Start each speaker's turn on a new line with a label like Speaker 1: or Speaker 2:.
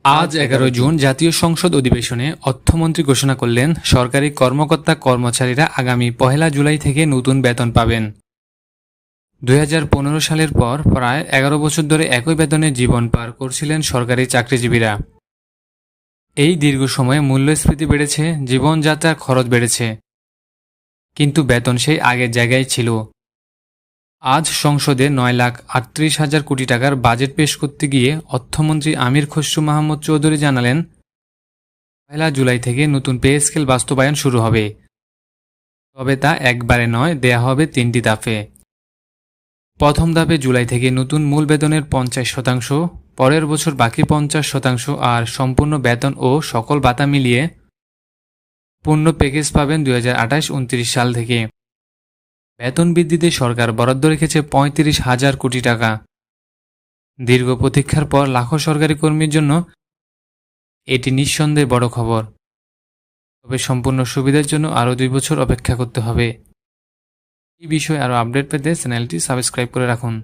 Speaker 1: আজ 11 জুন জাতীয় সংসদ অধিবেশনে অর্থমন্ত্রী ঘোষণা করলেন, সরকারি কর্মকর্তা কর্মচারীরা আগামী 1 জুলাই থেকে নতুন বেতন পাবেন। 2015 সালের পর প্রায় 11 বছর ধরে একই বেতনে জীবন পার করছিলেন সরকারি চাকরিজীবীরা। এই দীর্ঘ সময়ে মূল্যস্ফীতি বেড়েছে, জীবনযাত্রার খরচ বেড়েছে, কিন্তু বেতন সেই আগের জায়গায় ছিল। আজ সংসদে 9,38,000 কোটি টাকার বাজেট পেশ করতে গিয়ে অর্থমন্ত্রী আমির খসরু মাহমুদ চৌধুরী জানালেন, 1 জুলাই থেকে নতুন পে স্কেল বাস্তবায়ন শুরু হবে। তবে তা একবারে নয়, দেয়া হবে 3টি ধাপে। প্রথম ধাপে জুলাই থেকে নতুন মূল বেতনের 50%, পরের বছর বাকি 50% আর সম্পূর্ণ বেতন ও সকল ভাতা মিলিয়ে পূর্ণ প্যাকেজ পাবেন 2028-29 সাল থেকে। বেতন বৃদ্ধিতে সরকার বরাদ্দ রেখেছে 35,000 কোটি টাকা। দীর্ঘ প্রতীক্ষার পর লাখো সরকারি কর্মীর জন্য এটি নিঃসন্দেহে বড় খবর। তবে সম্পূর্ণ সুবিধার জন্য আরও 2 বছর অপেক্ষা করতে হবে। এই বিষয়ে আরও আপডেট পেতে চ্যানেলটি সাবস্ক্রাইব করে রাখুন।